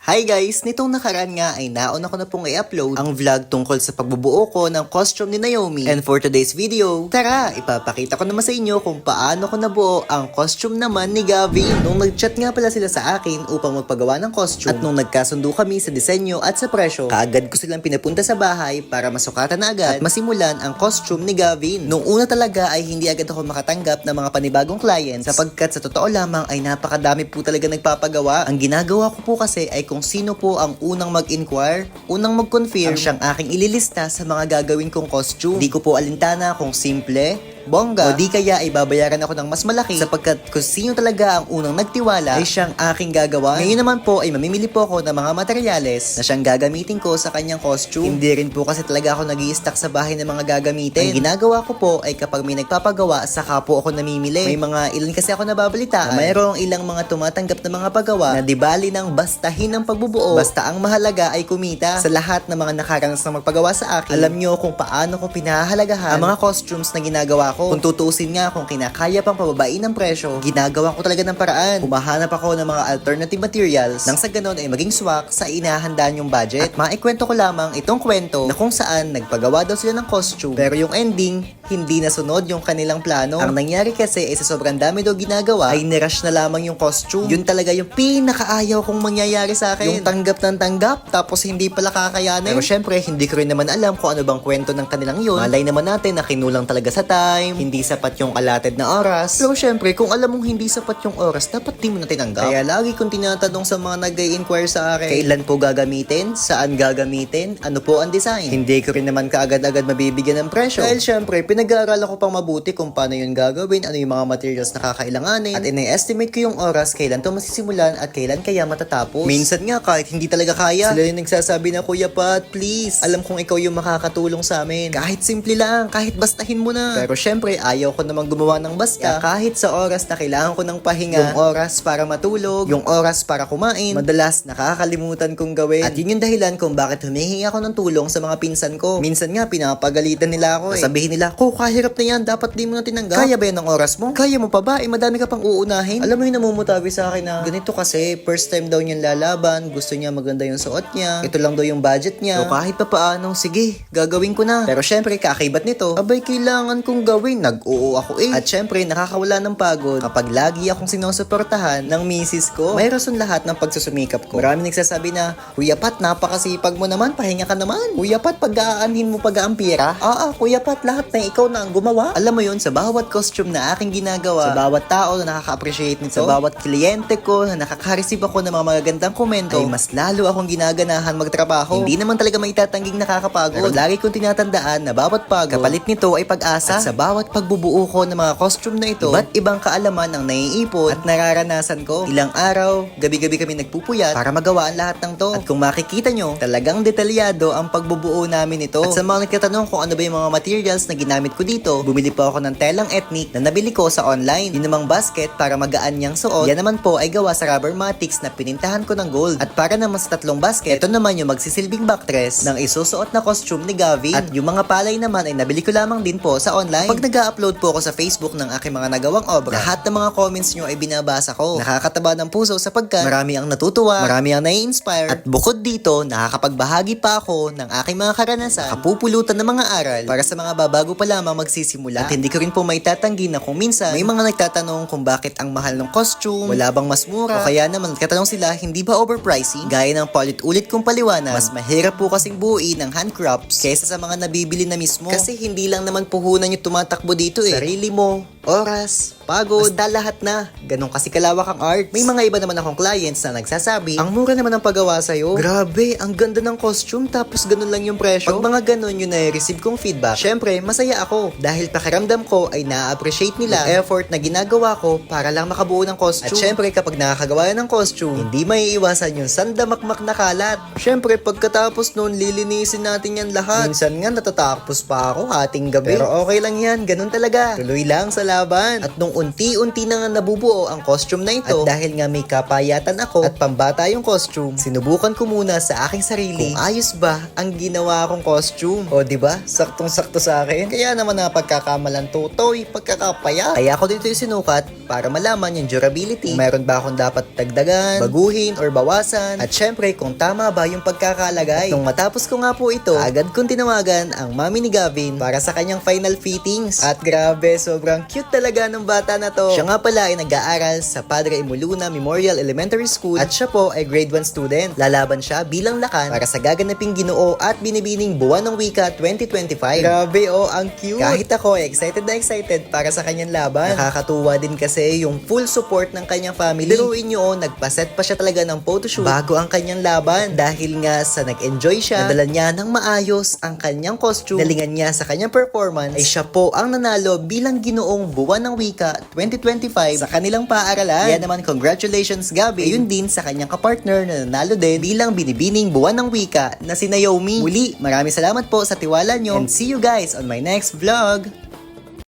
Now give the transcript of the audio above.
Hi guys! Nitong nakaraan nga ay nauna ko na pong i-upload ang vlog tungkol sa pagbubuo ko ng costume ni Naomi. And for today's video, tara! Ipapakita ko naman sa inyo kung paano ko nabuo ang costume naman ni Gavin. Nung nag-chat nga pala sila sa akin upang magpagawa ng costume at nung nagkasundo kami sa disenyo at sa presyo, kaagad ko silang pinapunta sa bahay para masukatan na agad at masimulan ang costume ni Gavin. Nung una talaga ay hindi agad ako makatanggap ng mga panibagong clients sapagkat sa totoo lamang ay napakadami po talaga nagpapagawa. Ang ginagawa ko po kasi ay kung sino po ang unang mag-inquire, unang mag-confirm, ang siyang aking ililista sa mga gagawin kong costume. Di ko po alintana kung simple, bongga, o di kaya ay babayaran ako ng mas malaki sapagkat kung sino talaga ang unang nagtiwala ay siyang aking gagawa. Ngayon naman po ay mamimili po ako ng mga materyales na siyang gagamitin ko sa kanyang costume. Hindi rin po kasi talaga ako nag-i-stock sa bahay ng mga gagamitin. Ang ginagawa ko po ay kapag may nagpapagawa, saka po ako namimili. May mga ilan kasi ako nababalitaan na mayroong ilang mga tumatanggap na mga pagawa na di bali ng bastahin ng pagbubuo, basta ang mahalaga ay kumita. Sa lahat ng mga nakaranas na magpagawa sa akin, alam nyo kung paano ko pinahahalagahan ang mga costumes na ginagawa ko. Kung tutuusin nga kung kinakaya pang pababain ng presyo, ginagawa ko talaga ng paraan. Humahanap ako ng mga alternative materials nang sa ganon ay maging swak sa inahandaan yung budget. At maikwento ko lamang itong kwento na kung saan nagpagawa daw sila ng costume pero yung ending, hindi nasunod yung kanilang plano. Ang nangyari kasi ay sa sobrang dami daw ginagawa ay nirush na lamang yung costume. Yun talaga yung pinakaayaw kong mangyayari sa akin. Yung tanggap ng tanggap tapos hindi pala kakayanin. Pero syempre, hindi ko rin naman alam kung ano bang kwento ng kanilang yun. Malay naman natin na kinulang talaga sa time, hindi sapat yung allotted na oras. Pero syempre, kung alam mong hindi sapat yung oras, dapat di mo na tinanggap. Kaya lagi kong tinatanong sa mga nag-i-inquire sa akin, kailan po gagamitin, saan gagamitin, ano po ang design. Hindi ko rin naman kaagad-agad mabibigyan ng presyo. Dahil syempre, pinag-aaralan ko pang mabuti kung paano yun gagawin, ano yung mga materials na kakailanganin, at ina-estimate ko yung oras, kailan to masisimulan, at kailan kaya matatapos. Minsan nga, kahit hindi talaga kaya, sila yung nagsasabi na, Kuya Pat, please, alam kong ikaw yung makakatulong sa amin. Kahit simple lang, kahit bastahin mo na. Pero syempre, ayaw ko namang gumawa ng basta. Kahit sa oras na kailangan ko ng pahinga, yung oras para matulog, yung oras para kumain, madalas nakakalimutan kong gawin. At yun yung dahilan kung bakit humihingi ako ng tulong sa mga pinsan ko. Minsan nga, pinapagalitan nila ako. Sabihin nila, kahirap na yan, dapat di mo na tinanggap. Kaya ba yan ang oras mo? Kaya mo pa ba? Madami ka pang uunahin. Alam mo yung namumutabi sa akin na ganito kasi, first time daw niyang lalaban, gusto niya maganda yung suot niya, ito lang daw yung budget niya. So kahit pa paano, sige, gagawin ko na. Pero syempre, kakakibat nito, abay kailangan kong gawin, nag-oo ako eh. At syempre, nakakawala ng pagod kapag lagi akong sinusuportahan ng misis ko. May rason lahat ng pagsusumikap ko. Marami nagsasabi na, Kuya Pat, napakasipag mo naman, pahinga ka naman. Kuya Pat, pag-aanhin mo pag-aampira. Kuya Pat, lahat na ikaw na ang gumawa. Alam mo yun, sa bawat costume na aking ginagawa, sa bawat tao na nakaka-appreciate nito, sa bawat kliyente ko na nakaka-receive ako ng mga magagandang komento, ay mas lalo akong ginaganahan magtrabaho. Hindi naman talaga maitatanging nakakapagod. Pero lagi kong tinatandaan na bawat pagod, kapalit nito ay pag-asa. At sa bawat pagbubuo ko ng mga costume na ito, iba't ibang kaalaman ang naiipon at nararanasan ko. Ilang araw, gabi-gabi kami nagpupuyat para magawa ang lahat ng to. At kung makikita nyo, talagang detalyado ang pagbubuo namin ito. At sa mga nagtatanong kung ano ba yung mga materials na ginamit ko dito, bumili po ako ng telang ethnic na nabili ko sa online. Yun namang basket para magaan niyang suot. Yan naman po ay gawa sa rubber matics na pinintahan ko ng gold. At para naman sa tatlong basket, ito naman yung magsisilbing backdress ng isusuot na costume ni Gavin. At yung mga palay naman ay nabili ko lamang din po sa online. Pag nag-upload po ako sa Facebook ng aking mga nagawang obra, lahat ng mga comments nyo ay binabasa ko. Nakakataba ng puso sapagkat marami ang natutuwa, marami ang nai-inspire, at bukod dito, nakakapagbahagi pa ako ng aking mga karanasan, kapupulutan ng mga aral para sa mga babago pa lamang magsisimula. At hindi ko rin po maitatanggi na kung minsan may mga nagtatanong kung bakit ang mahal ng costume, wala bang mas mura, o kaya naman nagtatanong sila hindi ba overpricing? Gaya ng paulit-ulit kong paliwanag, mas mahirap po kasing buuin ng handcrafts kaysa sa mga nabibili na mismo. Kasi hindi lang naman puhunan yung tumatakbo dito eh. Sarili mo, oras, pagod, basta lahat na. Ganon kasi kalawak ang art. May mga iba naman akong clients na nagsasabi, ang mura naman ang paggawa sa'yo. Grabe, ang ganda ng costume tapos ganon lang yung presyo. Pag mga ganon yung na-receive kong feedback, syempre, masaya ako. Dahil pakiramdam ko ay na-appreciate nila yung effort na ginagawa ko para lang makabuo ng costume. At syempre, kapag nakakagawa ng costume, hindi maiiwasan yung sandamakmak na kalat. Syempre, pagkatapos noon, lilinisin natin yan lahat. Minsan nga, natatapos pa ako ating gabi. Pero okay lang yan, ganon talaga. Tuloy lang sa kalaban. At nung unti-unti na nga nabubuo ang costume na ito, at dahil nga may kapayatan ako at pambata yung costume, sinubukan ko muna sa aking sarili kung ayos ba ang ginawa kong costume. O diba? Saktong-sakto sa akin. Kaya naman napagkakamalan tutoy, pagkakapaya. Kaya ako dito yung sinukat para malaman yung durability. Kung meron ba akong dapat dagdagan, baguhin, or bawasan. At syempre kung tama ba yung pagkakalagay. At nung matapos ko nga po ito, agad kong tinawagan ang mami ni Gavin para sa kanyang final fittings. At grabe, sobrang cute talaga ng bata na to. Siya nga pala ay nag-aaral sa Padre Imuluna Memorial Elementary School at siya po ay grade 1 student. Lalaban siya bilang lakan para sa gaganaping Ginoo at Binibining Buwan ng Wika 2025. Grabe oh, ang cute. Kahit ako excited na excited para sa kanyang laban. Nakakatuwa din kasi yung full support ng kanyang family. Biruin nyo, nagpaset pa siya talaga ng photoshoot bago ang kanyang laban. Dahil nga sa nag-enjoy siya, nadala niya ng maayos ang kanyang costume, nalingan niya sa kanyang performance, ay siya po ang nanalo bilang Ginoong Buwan ng Wika 2025 sa kanilang paaralan. Kaya naman congratulations Gabi. Ayun din sa kanyang kapartner na nanalo din bilang Binibining Buwan ng Wika na si Naomi. Muli, maraming salamat po sa tiwala nyo and see you guys on my next vlog.